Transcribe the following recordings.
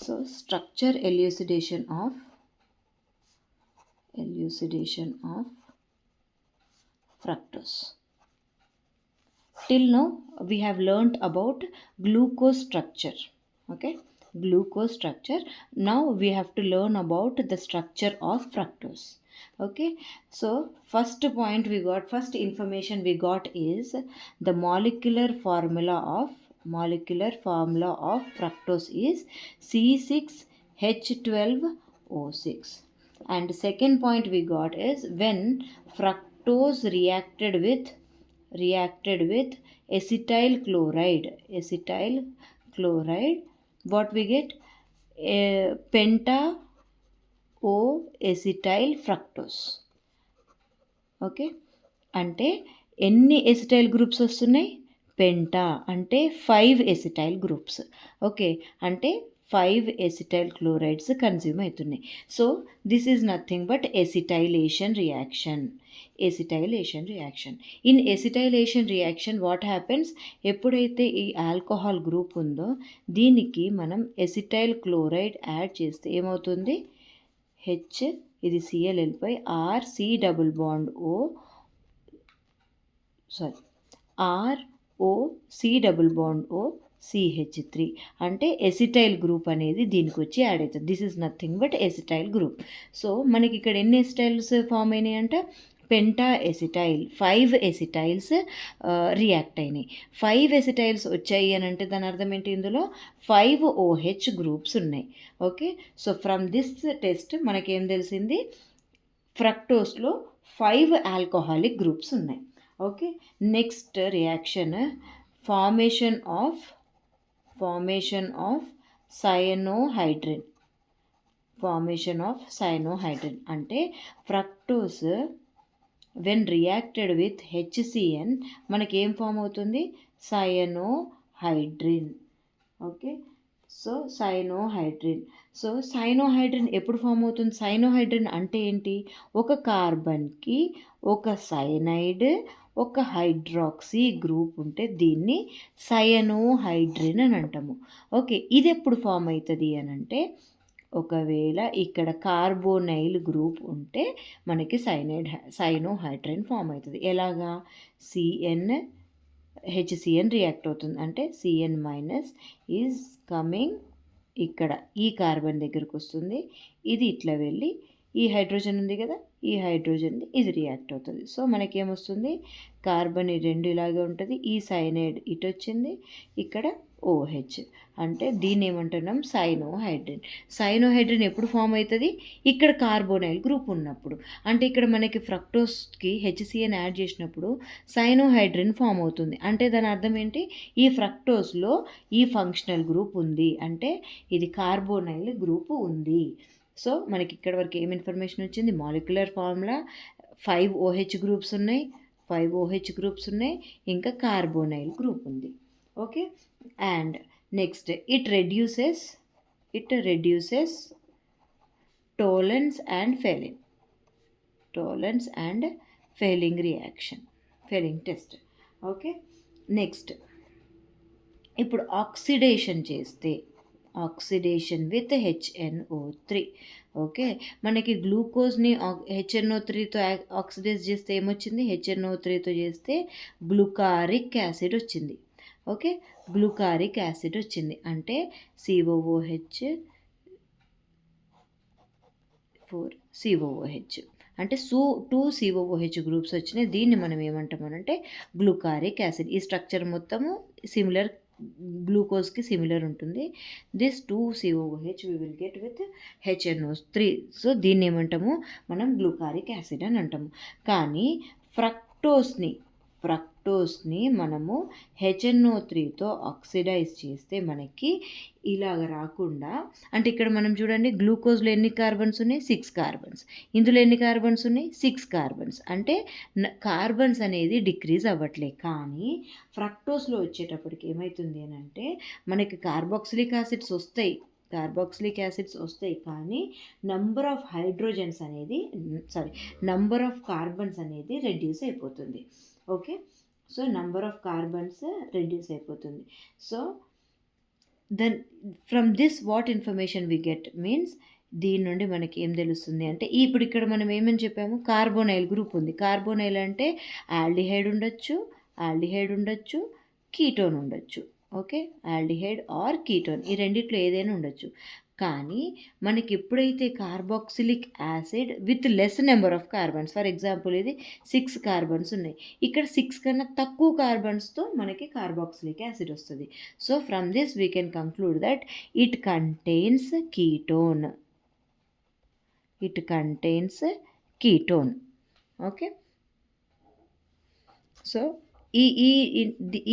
So structure elucidation of fructose. Till now we have learnt about glucose structure. Okay, glucose structure. Now we have to learn about the structure of fructose. Okay, so first point we got, first information we got is the molecular formula of fructose is C6H12O6. And second point we got is when fructose reacted with acetyl chloride, what we get? Penta o acetyl fructose. Okay, అంటే ఎన్ని acetyl groups వస్తున్నాయి? పెంటా అంటే 5 acetyl groups. Okay, అంటే 5 acetyl chlorides consume అవుతున్నాయి. So this is nothing but acetylation reaction. In acetylation reaction what happens? ఎప్పుడైతే ఈ alcohol group ఉందో దీనికి మనం ఎసిటైల్ క్లోరైడ్ యాడ్ చేస్తే ఏమవుతుంది? హెచ్, ఇది సిఎల్ వెళ్ళిపోయి RC double bond O CH3 అంటే ఎసిటైల్ గ్రూప్ అనేది దీనికి వచ్చి యాడ్ అవుతుంది. This is nothing but acetyl group. So మనకి ఇక్కడ ఎన్ని ఎసిటైల్స్ ఫామ్ అయినాయి అంటే పెంటా ఎసిటైల్, 5 ఎసిటైల్స్ రియాక్ట్ అయినాయి. 5 ఎసిటైల్స్ వచ్చాయి అని అంటే దాని అర్థం ఏంటి? ఇందులో 5 OH గ్రూప్స్ ఉన్నాయి. Okay, so from this test మనకేం తెలిసింది? ఫ్రక్టోస్లో 5 ఆల్కహాలిక్ గ్రూప్స్ ఉన్నాయి. Okay, next reaction formation of cyanohydrin. అంటే fructose when reacted with HCN మనకి ఏం ఫామ్ అవుతుంది? సయనోహైడ్రిన్. ఓకే, సో సైనోహైడ్రిన్ ఎప్పుడు ఫామ్ అవుతుంది? సైనోహైడ్రిన్ అంటే ఏంటి? ఒక కార్బన్కి ఒక సైనైడ్, ఒక హైడ్రాక్సీ గ్రూప్ ఉంటే దీన్ని సయనోహైడ్రిన్ అని అంటాము. ఓకే, ఇది ఎప్పుడు ఫామ్ అవుతుంది అని అంటే ఒకవేళ ఇక్కడ కార్బోనైల్ గ్రూప్ ఉంటే మనకి సైనోహైడ్రిన్ ఫామ్ అవుతుంది. ఎలాగా? HCN రియాక్ట్ అవుతుంది అంటే CN మైనస్ ఈజ్ కమింగ్ ఇక్కడ ఈ కార్బన్ దగ్గరకు వస్తుంది, ఇది ఇట్లా వెళ్ళి ఈ హైడ్రోజన్ ఉంది కదా, ఈ హైడ్రోజన్ ఇది రియాక్ట్ అవుతుంది. సో మనకేమొస్తుంది? కార్బన్ ఈ రెండు ఇలాగే ఉంటుంది, ఈ సైనైడ్ ఇటు వచ్చింది, ఇక్కడ OH అంటే దీన్ని ఏమంటున్నాం? సైనోహైడ్రిన్ ఎప్పుడు ఫామ్ అవుతుంది? ఇక్కడ కార్బోనైల్ గ్రూప్ ఉన్నప్పుడు. అంటే ఇక్కడ మనకి ఫ్రక్టోస్కి HCN యాడ్ చేసినప్పుడు సైనోహైడ్రిన్ ఫామ్ అవుతుంది. అంటే దాని అర్థం ఏంటి? ఈ ఫ్రక్టోస్లో ఈ ఫంక్షనల్ గ్రూప్ ఉంది, అంటే ఇది కార్బోనైల్ గ్రూప్ ఉంది. సో మనకి ఇక్కడ వరకు ఏం ఇన్ఫర్మేషన్ వచ్చింది? మాలిక్యులర్ ఫార్ములా 5 OH గ్రూప్స్ ఉన్నాయి, ఇంకా కార్బోనైల్ గ్రూప్ ఉంది. Okay, and next it reduces టోలెన్స్ and failing test. Okay, next ఇప్పుడు ఆక్సిడేషన్ విత్ HNO3. ఓకే, మనకి గ్లూకోజ్ని HNO3తో ఆక్సిడైజ్ చేస్తే ఏమొచ్చింది? HNO3తో చేస్తే గ్లూకారిక్ యాసిడ్ వచ్చింది. ఓకే, గ్లూకారిక్ యాసిడ్ వచ్చింది అంటే COOH అంటే 2 COOH గ్రూప్స్ వచ్చినాయి. దీన్ని మనం ఏమంటామనంటే గ్లూకారిక్ యాసిడ్. ఈ స్ట్రక్చర్ మొత్తము సిమిలర్, గ్లూకోజ్కి సిమిలర్ ఉంటుంది. This 2 COOH we will get with HNO3. So దీన్ని ఏమంటాము మనం? గ్లూకారిక్ యాసిడ్ అని అంటాము. కానీ ఫ్రక్టోస్ని మనము HNO3తో ఆక్సిడైజ్ చేస్తే మనకి ఇలాగ రాకుండా, అంటే ఇక్కడ మనం చూడండి గ్లూకోజ్లో ఎన్ని కార్బన్స్ ఉన్నాయి? 6 కార్బన్స్. ఇందులో ఎన్ని కార్బన్స్ ఉన్నాయి? 6 కార్బన్స్. అంటే కార్బన్స్ అనేది డిక్రీజ్ అవ్వట్లే. కానీ ఫ్రక్టోస్లో వచ్చేటప్పటికి ఏమవుతుంది అని అంటే మనకి కార్బాక్సిలిక్ యాసిడ్స్ వస్తాయి, కానీ నంబర్ ఆఫ్ కార్బన్స్ అనేది రెడ్యూస్ అయిపోతుంది. Okay, so number of carbons reduce అయిపోతుంది. So then from this what information we get means దీని నుండి మనకి ఏం తెలుస్తుంది అంటే ఇప్పుడు ఇక్కడ మనం ఏమని చెప్పాము కార్బోనైల్ గ్రూప్ ఉంది. కార్బోనైల్ అంటే ఆల్డిహైడ్ ఉండొచ్చు, ఆల్డిహైడ్ ఉండొచ్చు, కీటోన్ ఉండొచ్చు. ఓకే, ఆల్డిహైడ్ ఆర్ కీటోన్ ఈ రెండిట్లో ఏదైనా ఉండొచ్చు. కానీ మనకి ఎప్పుడైతే carboxylic acid with less number of carbons, for example ఇది 6 కార్బన్స్ ఉన్నాయి, ఇక్కడ 6 కన్నా తక్కువ కార్బన్స్తో మనకి కార్బాక్సిలిక్ యాసిడ్ వస్తుంది. So from this we can conclude that it contains ketone. It contains ketone. Okay, so ఈ ఈ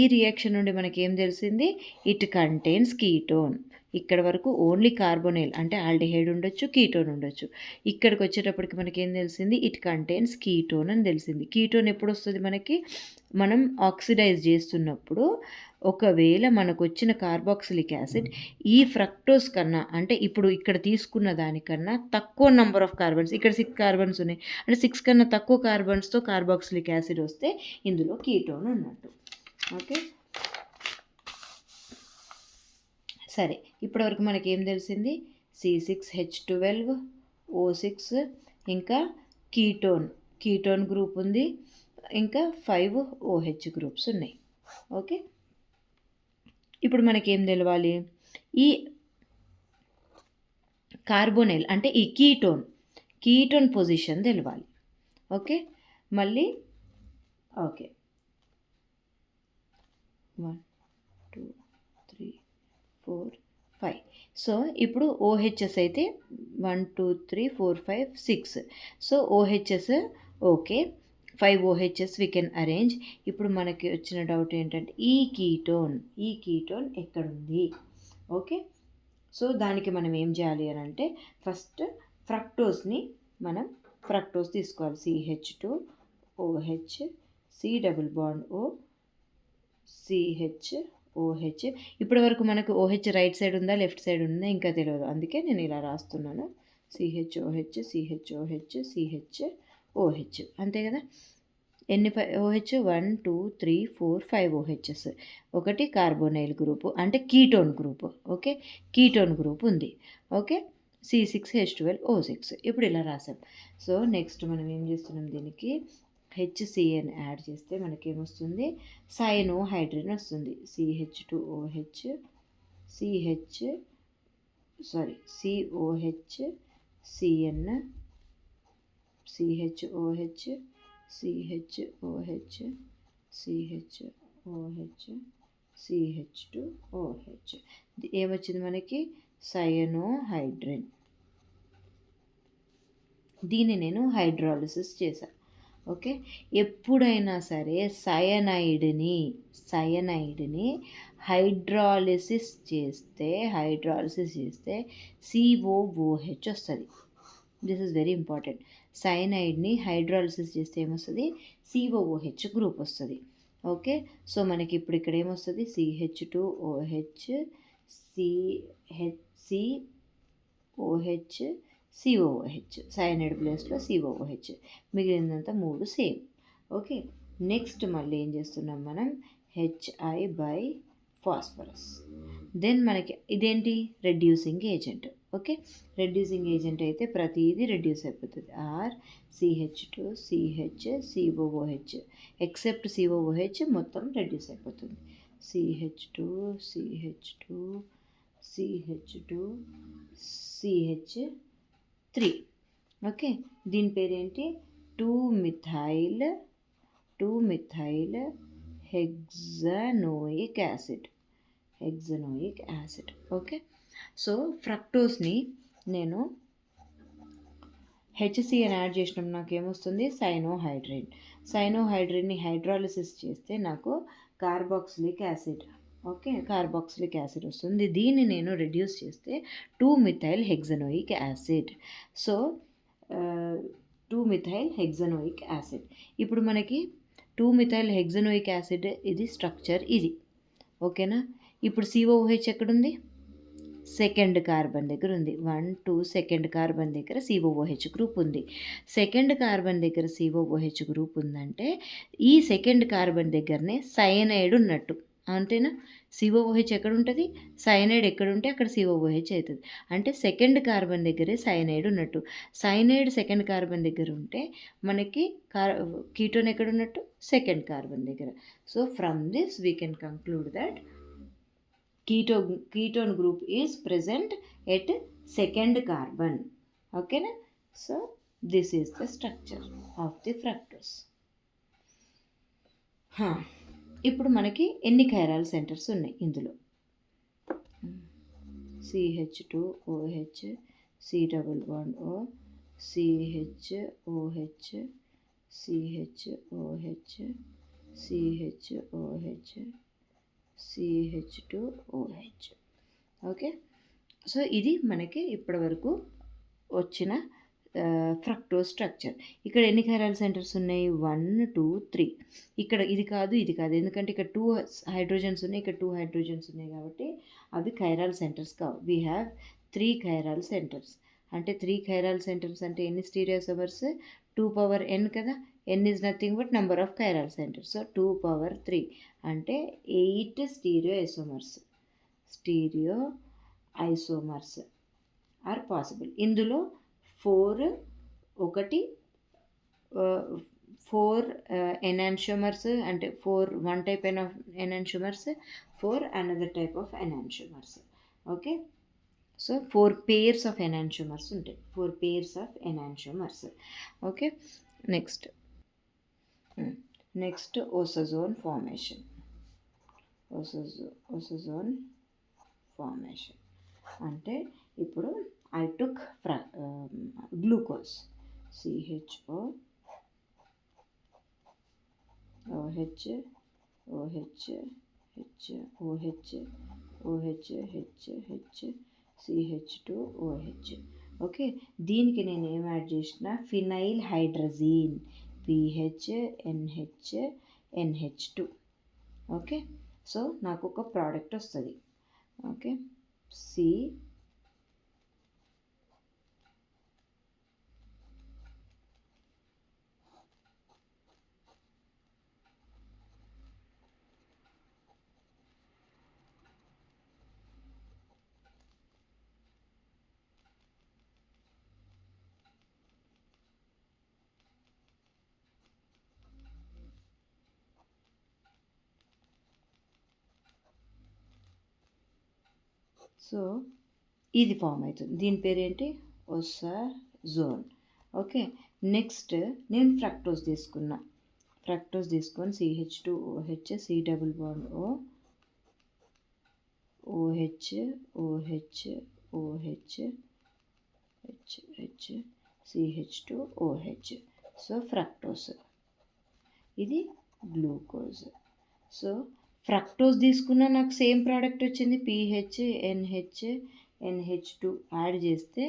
ఈ రియాక్షన్ నుండి మనకి ఏం తెలిసింది, ఇట్ కంటైన్స్ కీటోన్. ఇక్కడ వరకు ఓన్లీ కార్బోనైల్ అంటే ఆల్డిహైడ్ ఉండొచ్చు, కీటోన్ ఉండొచ్చు. ఇక్కడికి వచ్చేటప్పటికి మనకి ఏం తెలిసింది, ఇట్ కంటైన్స్ కీటోన్ అని తెలిసింది. కీటోన్ ఎప్పుడు వస్తుంది మనకి, మనం ఆక్సిడైజ్ చేస్తున్నప్పుడు ఒకవేళ మనకు వచ్చిన కార్బాక్సిలిక్ యాసిడ్ ఈ ఫ్రక్టోస్ కన్నా అంటే ఇప్పుడు ఇక్కడ తీసుకున్న దానికన్నా తక్కువ నెంబర్ ఆఫ్ కార్బన్స్, ఇక్కడ 6 కార్బన్స్ ఉన్నాయి అంటే 6 కన్నా తక్కువ కార్బన్స్తో కార్బాక్సిలిక్ యాసిడ్ వస్తే ఇందులో కీటోన్ ఉన్నట్టు. ఓకే, సరే ఇప్పటివరకు మనకి ఏం తెలిసింది, C6H12O6 ఇంకా కీటోన్ గ్రూప్ ఉంది, ఇంకా 5 OH గ్రూప్స్ ఉన్నాయి. ఓకే, ఇప్పుడు మనకేం తెలవాలి, ఈ కార్బోనైల్ అంటే ఈ కీటోన్ పొజిషన్ తెలవాలి. ఓకే, మళ్ళీ ఓకే 1 2 3 4 5. సో ఇప్పుడు ఓహెచ్ఎస్ అయితే 1 2 3 4 5 6. So OHS okay, 5 OHS we can arrange. ఇప్పుడు మనకి వచ్చిన డౌట్ ఏంటంటే ఈ కీటోన్ ఎక్కడుంది. ఓకే, సో దానికి మనం ఏం చేయాలి అని అంటే ఫస్ట్ ఫ్రక్టోస్ తీసుకోవాలి. CH2OH C double bond O CHOH. ఇప్పటి వరకు మనకు OH రైట్ సైడ్ ఉందా లెఫ్ట్ సైడ్ ఉందా ఇంకా తెలియదు, అందుకే నేను ఇలా రాస్తున్నాను CHOH CHOH CHOH. అంతే కదా, ఎన్ని OH 1 2 3 4 5 OHS. ఒకటి కార్బోనైల్ గ్రూపు అంటే ketone group. Okay, ketone group ఉంది. Okay, C6H12O6. ఇప్పుడు ఇలా రాసాం. సో నెక్స్ట్ మనం ఏం చేస్తున్నాం, దీనికి HCN యాడ్ చేస్తే మనకేమొస్తుంది, సైనోహైడ్రిన్ వస్తుంది. CH2OH COH CN CHOH CH2OH. ఏమొచ్చింది మనకి, సయనోహైడ్రిన్. దీన్ని నేను హైడ్రాలిసిస్ చేశాను. ఓకే, ఎప్పుడైనా సరే సయనైడ్ని హైడ్రాలిసిస్ చేస్తే COOH వస్తుంది. This is very important. సయనైడ్ని హైడ్రాలిసిస్ చేస్తే ఏమొస్తుంది, COOH గ్రూప్ వస్తుంది. ఓకే, సో మనకి ఇప్పుడు ఇక్కడ ఏమొస్తుంది, CH2OH COOH, సయనైడ్ ప్లేస్లో COOH, మిగిలినంత 3 సేమ్. ఓకే, నెక్స్ట్ మళ్ళీ ఏం చేస్తున్నాం మనం, HI బై ఫాస్ఫరస్. దెన్ మనకి ఇదేంటి, reducing agent. Okay, reducing agent అయితే ప్రతిదీ రెడ్యూస్ అయిపోతుంది. CH2 CH COOH except COOH మొత్తం రెడ్యూస్ అయిపోతుంది. CH2 CH3. ఓకే, దీని పేరేంటి, two methyl hexanoic acid. Okay, so ఫ్రక్టోస్ని నేను HCN యాడ్ చేసినాం, నాకేమొస్తుంది, సైనోహైడ్రిన్ని హైడ్రాలిసిస్ చేస్తే నాకు carboxylic acid. Okay, carboxylic acid వస్తుంది. దీన్ని నేను రెడ్యూస్ చేస్తే two methyl hexanoic acid. So two methyl hexanoic acid. ఇప్పుడు మనకి 2-మిథైల్ హెగ్జానోయిక్ యాసిడ్ ఇది స్ట్రక్చర్ ఇది. ఓకేనా, ఇప్పుడు COOH ఎక్కడుంది, సెకండ్ కార్బన్ దగ్గర ఉంది. 1 2 సెకండ్ కార్బన్ దగ్గర COOH గ్రూప్ ఉంది. సెకండ్ కార్బన్ దగ్గర COOH గ్రూప్ ఉందంటే ఈ సెకండ్ కార్బన్ దగ్గరనే సయనైడ్ ఉన్నట్టు, అంతేనా. సిఓఓహెచ్ ఎక్కడుంటది? సయనైడ్ ఎక్కడుంటే అక్కడ సిఓఓహెచ్ అయితది. అంటే సెకండ్ కార్బన్ దగ్గరే సయనైడ్ ఉన్నట్టు. సయనైడ్ సెకండ్ కార్బన్ దగ్గర ఉంటే మనకి కీటోన్ ఎక్కడున్నట్టు? సెకండ్ కార్బన్ దగ్గర. So from this we can conclude that ketone group is present at second carbon. Okay na? So this is the structure of the fructose. ఇప్పుడు మనకి ఎన్ని chiral centres ఉన్నాయి ఇందులో? CH2OH, C double bond O, CHOH, CHOH, CHOH, CH2OH. Okay, so ఇది మనకి ఇప్పటివరకు వచ్చిన fructose structure. ఇక్కడ ఎన్ని కైరాల్ సెంటర్స్ ఉన్నాయి? 1 2 3. ఇక్కడ ఇది కాదు, ఇది కాదు, ఎందుకంటే ఇక్కడ 2 హైడ్రోజన్స్ ఉన్నాయి, ఇక్కడ 2 హైడ్రోజన్స్ ఉన్నాయి కాబట్టి అవి కైరాల్ సెంటర్స్ కావు. We have 3 chiral centres. అంటే 3 కైరాల్ సెంటర్స్ అంటే ఎన్ని స్టీరియోసోమర్స్? 2 power n కదా. n is nothing but number of chiral centres. So 2 power 3 అంటే 8 స్టీరియో ఐసోమర్స్ ఆర్ పాసిబుల్. ఇందులో 4 ఎనాన్షియోమర్స్ అంటే 1 type enantiomers, 4 another type of enantiomers. Okay, so 4 pairs of enantiomers ఉంటాయి, 4 pairs of enantiomers. Okay, next osazone formation. Osazone formation అంటే ఇప్పుడు I took glucose, CHO, OH, OH, H, OH, OH, H, H, CH2OH. Okay, దీనికి నేను ఏం add చేసిన? Phenyl hydrazine, PH, NH, NH2. Okay, so నాకు ఒక product వస్తుంది. Okay, so ఇది ఫామ్ అవుతుంది. దీని పేరేంటి? ఓసోజోన్. ఓకే, నెక్స్ట్ నేను ఫ్రక్టోజ్ తీసుకొని CH2OH, C double bond O, OH, OH, OH, H, CH2OH. So fructose, ఇది గ్లూకోజ్. సో ఫ్రక్టోజ్ తీసుకున్నా నాకు సేమ్ ప్రోడక్ట్ వచ్చింది, PH, NH, NH2 యాడ్ చేస్తే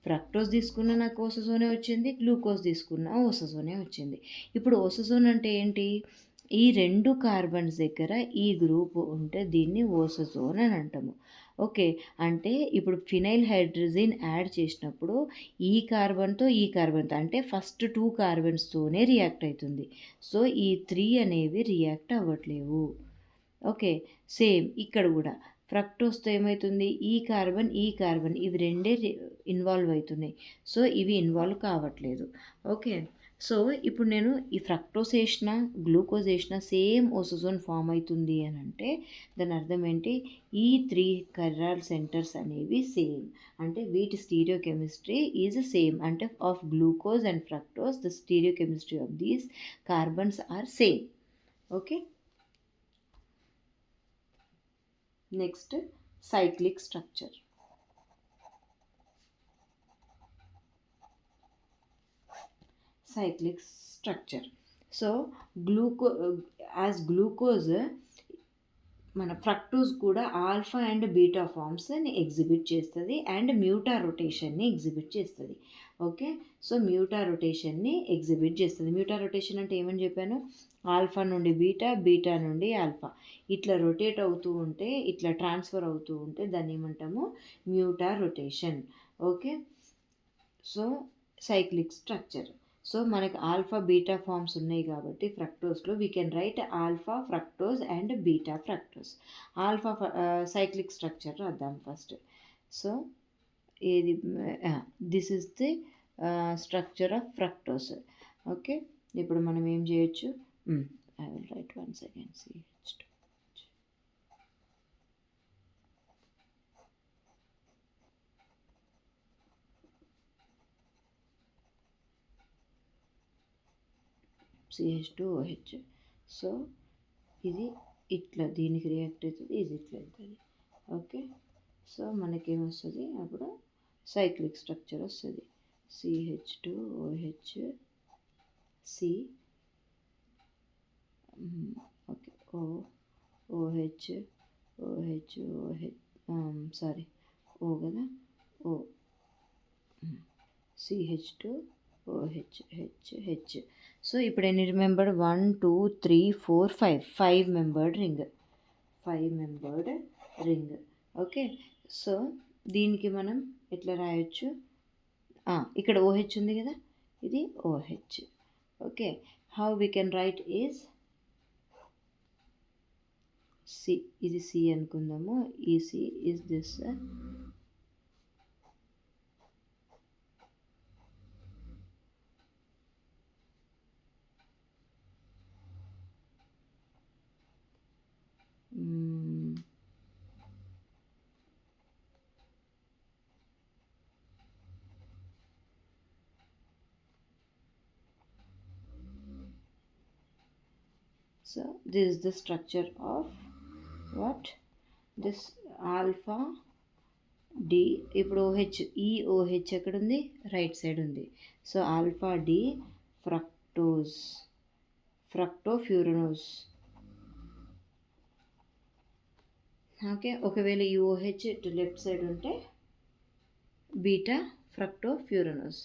ఫ్రక్టోజ్ తీసుకున్న నాకు ఓసోజోనే వచ్చింది, గ్లూకోజ్ తీసుకున్న ఓసోజోనే వచ్చింది. ఇప్పుడు ఓసోజోన్ అంటే ఏంటి? ఈ 2 కార్బన్స్ దగ్గర ఈ గ్రూప్ ఉంటే దీన్ని ఓసోజోన్ అని అంటాము. ఓకే, అంటే ఇప్పుడు ఫినైల్ హైడ్రజన్ యాడ్ చేసినప్పుడు ఈ కార్బన్తో అంటే ఫస్ట్ 2 కార్బన్స్తోనే రియాక్ట్ అవుతుంది. సో ఈ 3 అనేవి రియాక్ట్ అవ్వట్లేవు. ఓకే, సేమ్ ఇక్కడ కూడా ఫ్రక్టోస్తో ఏమవుతుంది? ఈ కార్బన్ ఇవి రెండే ఇన్వాల్వ్ అవుతున్నాయి. సో ఇవి ఇన్వాల్వ్ కావట్లేదు. ఓకే, సో ఇప్పుడు నేను ఈ ఫ్రక్టోస్ వేసిన, గ్లూకోజ్ వేసిన సేమ్ ఓసోజోన్ ఫామ్ అవుతుంది అని అంటే దాని అర్థం ఏంటి? ఈ 3 కైరాల్ సెంటర్స్ అనేవి సేమ్, అంటే వీటి స్టీరియో కెమిస్ట్రీ ఈజ్ సేమ్. అంటే of glucose and fructose the stereochemistry of these carbons are same. Okay, next cyclic structure. So glucose మన ఫ్రక్టోజ్ కూడా ఆల్ఫా అండ్ బీటా ఫామ్స్ని ఎగ్జిబిట్ చేస్తుంది అండ్ మ్యూటా రొటేషన్ని ఎగ్జిబిట్ చేస్తుంది. ఓకే, సో మ్యూటా రొటేషన్ని ఎగ్జిబిట్ చేస్తుంది. మ్యూటా రొటేషన్ అంటే ఏమని చెప్పాను? ఆల్ఫా నుండి బీటా నుండి ఆల్ఫా ఇట్లా రొటేట్ అవుతూ ఉంటే, ఇట్లా ట్రాన్స్ఫర్ అవుతూ ఉంటే దాన్ని ఏమంటాము? Mutarotation. Okay, so cyclic structure. So మనకి ఆల్ఫా బీటా ఫార్మ్స్ ఉన్నాయి కాబట్టి ఫ్రక్టోస్లో we can write alpha fructose and beta fructose. Alpha cyclic structure రాద్దాం ఫస్ట్. సో ఏది this is the structure of fructose. Okay, ఇప్పుడు మనం ఏం చేయొచ్చు, I will write once again CH2. CH2OH. So ఇది ఇట్లా దీనికి రియాక్ట్ అవుతుంది, ఇది ఇట్లా అవుతుంది. ఓకే, సో మనకేమొస్తుంది అప్పుడు సైక్లిక్ స్ట్రక్చర్ వస్తుంది. CH2OH C, okay, OH OH OH sorry O కదా, ఓ CH2OH. సో ఇప్పుడు ఎన్ని membered, 1 2 3 4 5, 5 membered ring, 5 membered ring. Okay, so దీనికి మనం ఎట్లా రాయొచ్చు, ఇక్కడ OH ఉంది కదా, ఇది OH. Okay, how we can right is C, ఇది C అనుకుందాము, ఈ C is this. So this is the structure of what, this alpha D. ఇప్పుడు OH, ఈ OH ఎక్కడ ఉంది, రైట్ సైడ్ ఉంది. So alpha D fructose, fructofuranose. Okay, ఒకవేళ ఈ OH లెఫ్ట్ సైడ్ ఉంటే బీటా ఫ్రక్టోఫ్యూరనోస్.